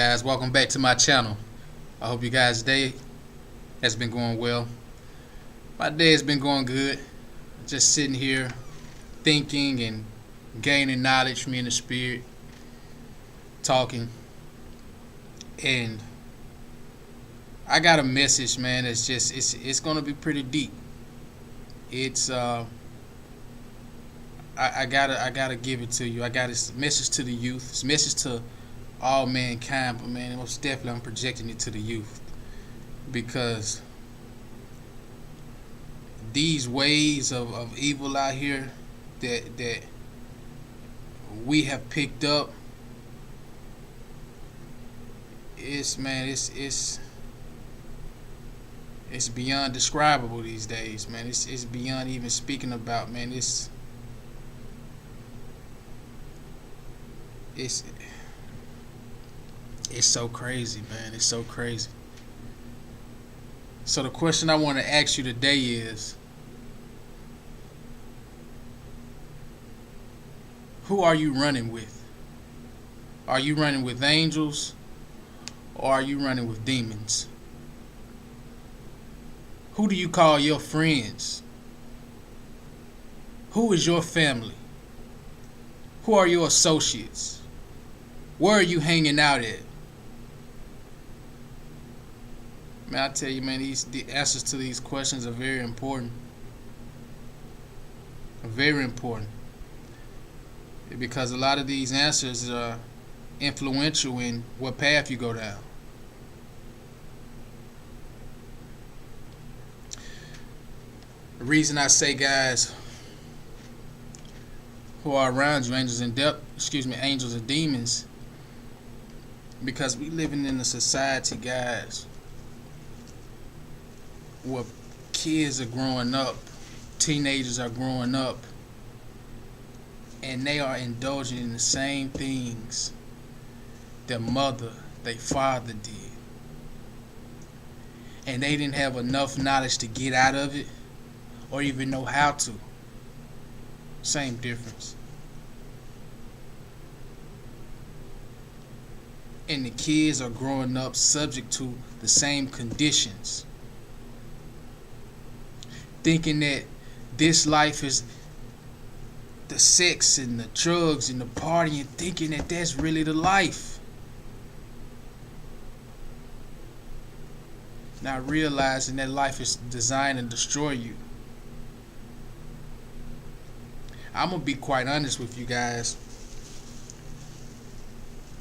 guys? Welcome back to my channel. I hope you guys' day has been going well. My day has been going good. Just sitting here thinking and gaining knowledge from in the spirit, talking. And I got a message, man. It's gonna be pretty deep. It's I gotta give it to you. I got a message to the youth. It's a message to all mankind, but man, most definitely I'm projecting it to the youth, because these ways of evil out here that we have picked up, it's beyond describable these days, man. It's beyond even speaking about, man. It's so crazy, man. It's so crazy. So the question I want to ask you today is, who are you running with? Are you running with angels, or are you running with demons? Who do you call your friends? Who is your family? Who are your associates? Where are you hanging out at? Man, I tell you, man, the answers to these questions are very important. Very important. Because a lot of these answers are influential in what path you go down. The reason I say, guys, who are around you, angels and demons, because we living in a society, guys, where kids are growing up, teenagers are growing up, and they are indulging in the same things their mother, their father did. And they didn't have enough knowledge to get out of it, or even know how to. Same difference. And the kids are growing up subject to the same conditions, thinking that this life is the sex and the drugs and the partying, thinking that that's really the life. Not realizing that life is designed to destroy you. I'm gonna be quite honest with you guys.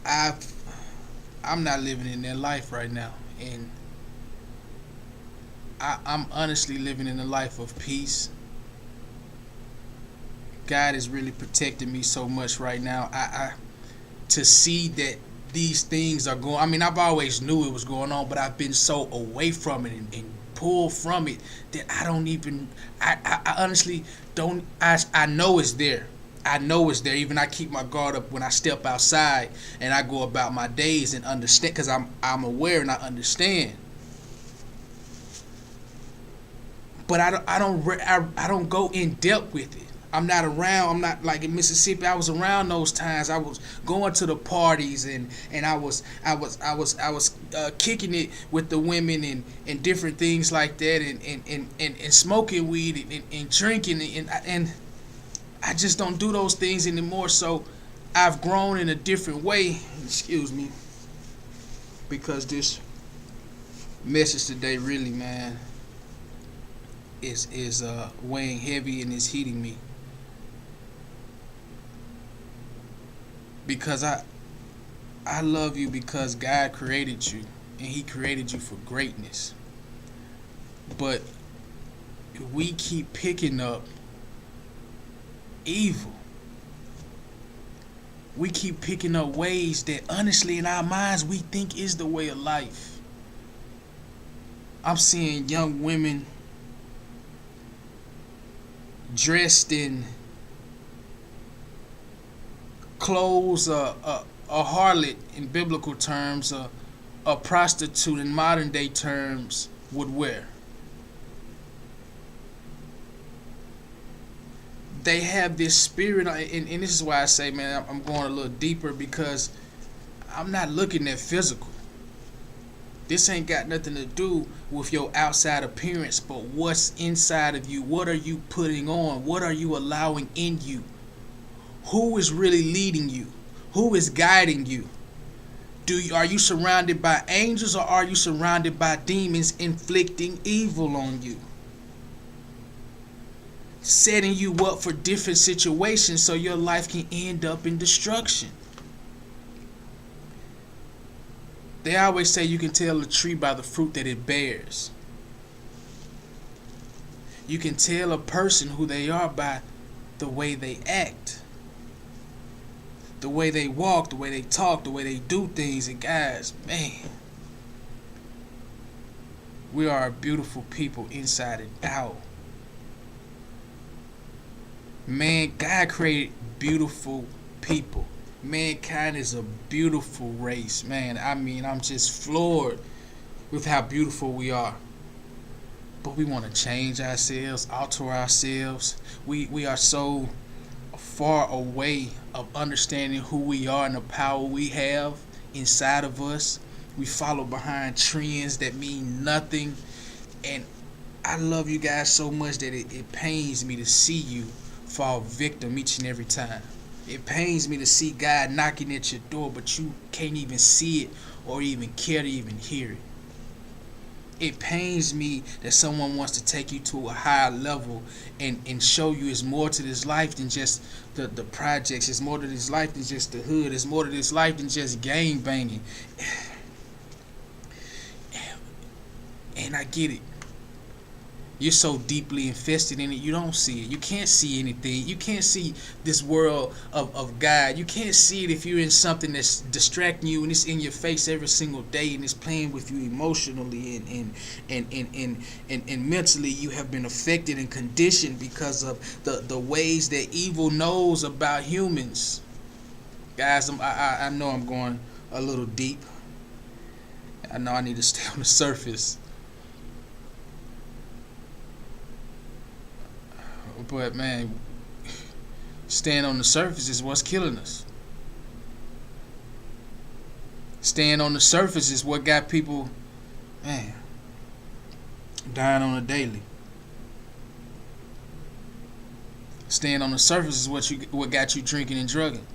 I'm not living in that life right now, and I'm honestly living in a life of peace. God is really protecting me so much right now. To see that these things are going. I mean, I've always knew it was going on, but I've been so away from it and pulled from it that I don't even. I honestly don't. I know it's there. I know it's there. Even I keep my guard up when I step outside and I go about my days and understand, because I'm aware and I understand. But I don't go in depth with it. I'm not around. I'm not like in Mississippi. I was around those times. I was going to the parties and I was kicking it with the women and different things like that, and smoking weed and drinking, and I just don't do those things anymore. So I've grown in a different way. Excuse me, because this message today really, man, is weighing heavy and is hitting me, because I love you because God created you, and He created you for greatness. But we keep picking up evil. We keep picking up ways that honestly in our minds we think is the way of life. I'm seeing young women dressed in clothes, a harlot in biblical terms, a prostitute in modern day terms would wear. They have this spirit, and this is why I say, man, I'm going a little deeper, because I'm not looking at physical. This ain't got nothing to do with your outside appearance, but what's inside of you. What are you putting on? What are you allowing in you? Who is really leading you? Who is guiding you? Are you surrounded by angels, or are you surrounded by demons inflicting evil on you? Setting you up for different situations so your life can end up in destruction. They always say you can tell a tree by the fruit that it bears. You can tell a person who they are by the way they act, the way they walk, the way they talk, the way they do things. And guys, man, we are a beautiful people inside and out. Man, God created beautiful people. Mankind is a beautiful race, man. I mean, I'm just floored with how beautiful we are. But we want to change ourselves, alter ourselves. We are so far away of understanding who we are and the power we have inside of us. We follow behind trends that mean nothing. And I love you guys so much that it pains me to see you fall victim each and every time. It pains me to see God knocking at your door, but you can't even see it or even care to even hear it. It pains me that someone wants to take you to a higher level and show you it's more to this life than just the projects. It's more to this life than just the hood. It's more to this life than just gang banging. And I get it. You're so deeply invested in it, you don't see it. You can't see anything. You can't see this world of God. You can't see it if you're in something that's distracting you and it's in your face every single day and it's playing with you emotionally and mentally. You have been affected and conditioned because of the ways that evil knows about humans. Guys, I know I'm going a little deep. I know I need to stay on the surface. But man, staying on the surface is what's killing us. Staying on the surface is what got people, man, dying on a daily. Staying on the surface is what got you drinking and drugging.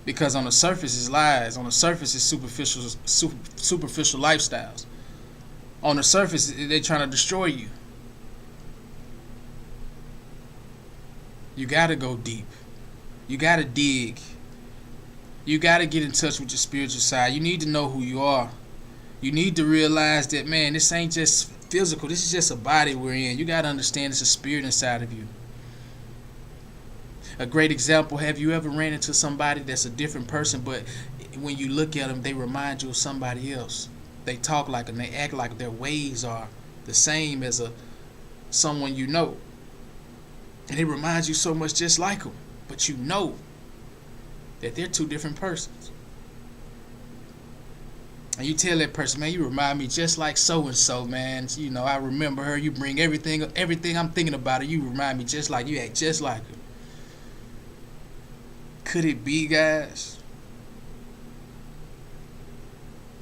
Because on the surface is lies. On the surface is superficial lifestyles. On the surface, they're trying to destroy you. You gotta go deep. You gotta dig. You gotta get in touch with your spiritual side. You need to know who you are. You need to realize that, man, this ain't just physical. This is just a body we're in. You gotta understand it's a spirit inside of you. A great example, have you ever ran into somebody that's a different person, but when you look at them, they remind you of somebody else? They talk like them. They act like their ways are the same as someone you know. And it reminds you so much just like them. But you know that they're two different persons. And you tell that person, man, you remind me just like so-and-so, man. You know, I remember her. You bring everything I'm thinking about her. You remind me just like, you act just like her. Could it be, guys,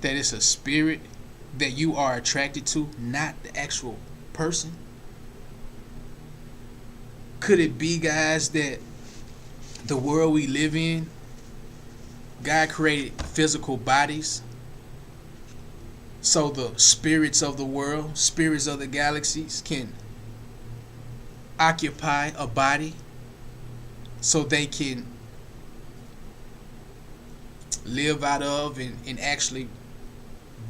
that it's a spirit that you are attracted to, not the actual person? Could it be, guys, that the world we live in, God created physical bodies so the spirits of the world, spirits of the galaxies can occupy a body so they can live out of and actually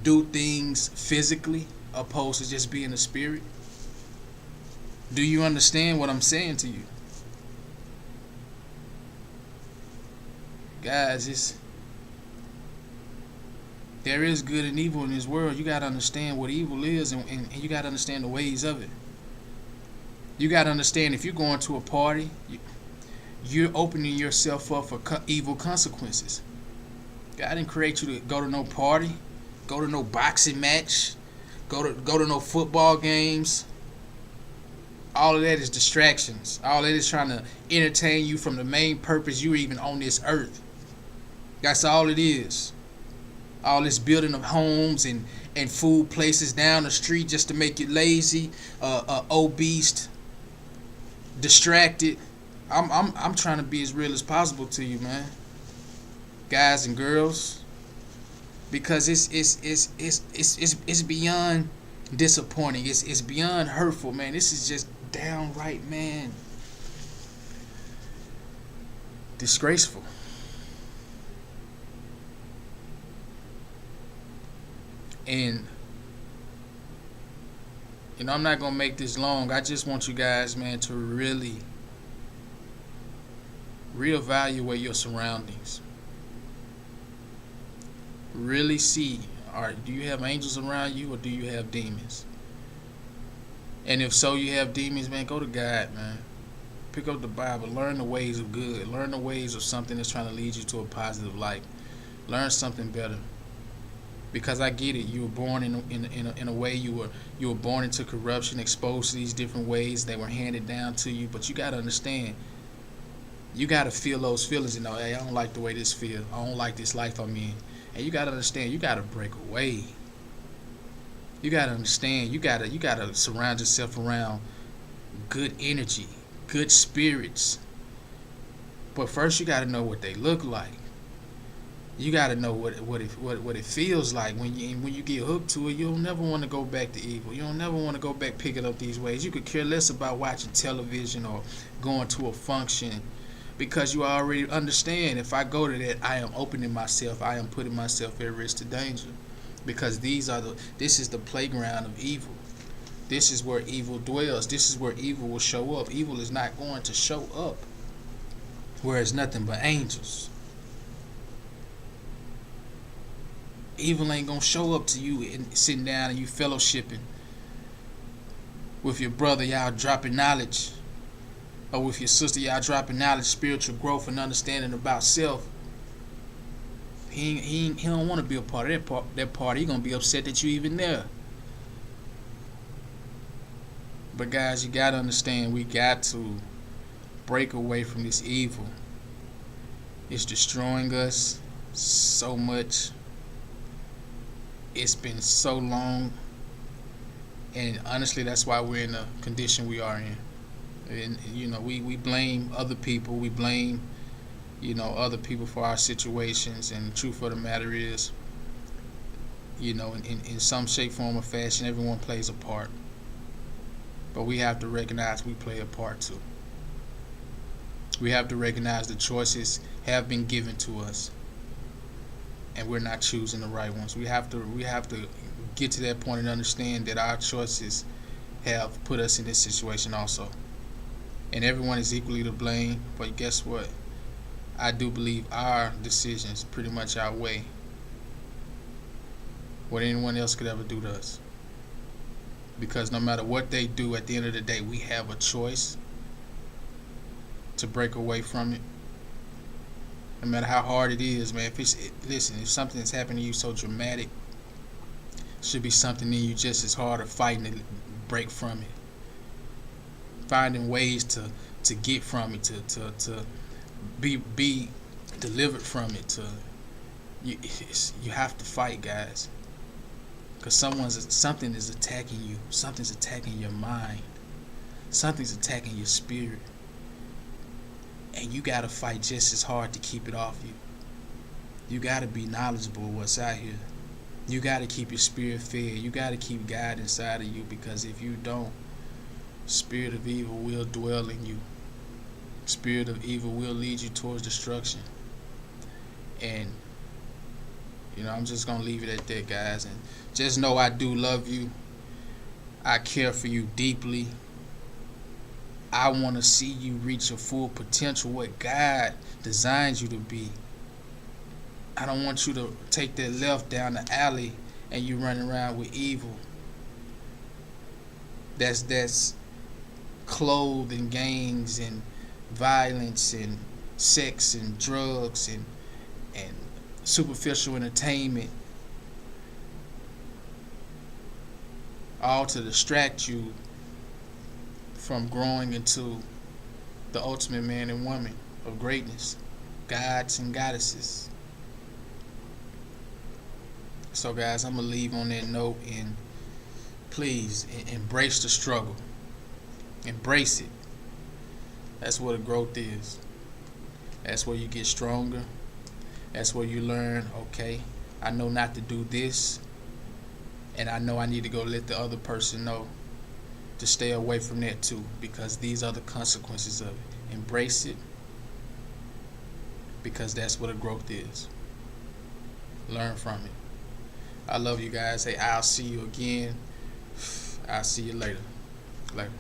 do things physically opposed to just being a spirit? Do you understand what I'm saying to you? Guys, there is good and evil in this world. You got to understand what evil is and you got to understand the ways of it. You got to understand if you're going to a party, you're opening yourself up for evil consequences. God didn't create you to go to no party, go to no boxing match, go to no football games. All of that is distractions. All that is trying to entertain you from the main purpose you're even on this earth. That's all it is. All this building of homes and food places down the street just to make you lazy, obese, distracted. I'm trying to be as real as possible to you, man, guys and girls, because it's beyond disappointing. It's beyond hurtful, man. This is just downright, man, disgraceful. And I'm not gonna make this long. I just want you guys, man, to really reevaluate your surroundings. Really see, do you have angels around you or do you have demons? And if so, you have demons, man, go to God, man. Pick up the Bible. Learn the ways of good. Learn the ways of something that's trying to lead you to a positive life. Learn something better. Because I get it. You were born in a way. You were born into corruption, exposed to these different ways. They were handed down to you. But you got to understand. You got to feel those feelings. Hey, I don't like the way this feels. I don't like this life I'm in. And you got to understand. You got to break away. You got to understand. You got to surround yourself around good energy, good spirits. But first, you got to know what they look like. You got to know what it feels like when you get hooked to it. You'll never want to go back to evil. You'll never want to go back picking up these ways. You could care less about watching television or going to a function, because you already understand, if I go to that, I am opening myself. I am putting myself at risk to danger, because this is the playground of evil. This is where evil dwells. This is where evil will show up. Evil is not going to show up where it's nothing but angels. Evil ain't gonna show up to you and sitting down and you fellowshipping with your brother, y'all dropping knowledge, or with your sister, y'all dropping knowledge, spiritual growth, and understanding about self. He don't want to be a part of that party. He gonna be upset that you even there. But guys, you gotta understand, we got to break away from this evil. It's destroying us so much. It's been so long, and honestly, that's why we're in the condition we are in. And we blame other people. We blame other people for our situations. And the truth of the matter is, in some shape, form, or fashion, everyone plays a part. But we have to recognize we play a part too. We have to recognize the choices have been given to us, and we're not choosing the right ones. We have to get to that point and understand that our choices have put us in this situation also. And everyone is equally to blame, but guess what? I do believe our decisions pretty much outweigh what anyone else could ever do to us. Because no matter what they do, at the end of the day, we have a choice to break away from it. No matter how hard it is, man. If something has happened to you so dramatic, it should be something in you just as hard of fighting to break from it. Finding ways to get from it, to be delivered from it. You have to fight, guys. Because something is attacking you. Something's attacking your mind. Something's attacking your spirit. And you got to fight just as hard to keep it off you. You got to be knowledgeable of what's out here. You got to keep your spirit fed. You got to keep God inside of you, because if you don't, spirit of evil will dwell in you. Spirit of evil will lead you towards destruction. And I'm just going to leave it at that, guys. And just know I do love you. I care for you deeply. I want to see you reach your full potential, what God designed you to be. I don't want you to take that left down the alley and you running around with evil. That's clothed in gangs and violence and sex and drugs and superficial entertainment, all to distract you from growing into the ultimate man and woman of greatness, gods and goddesses. So, guys, I'm gonna leave on that note, and please embrace the struggle. Embrace it. That's what a growth is. That's where you get stronger. That's where you learn, okay, I know not to do this, and I know I need to go let the other person know to stay away from that too, because these are the consequences of it. Embrace it, because that's what a growth is. Learn from it. I love you guys. Hey, I'll see you again. I'll see you later. Later.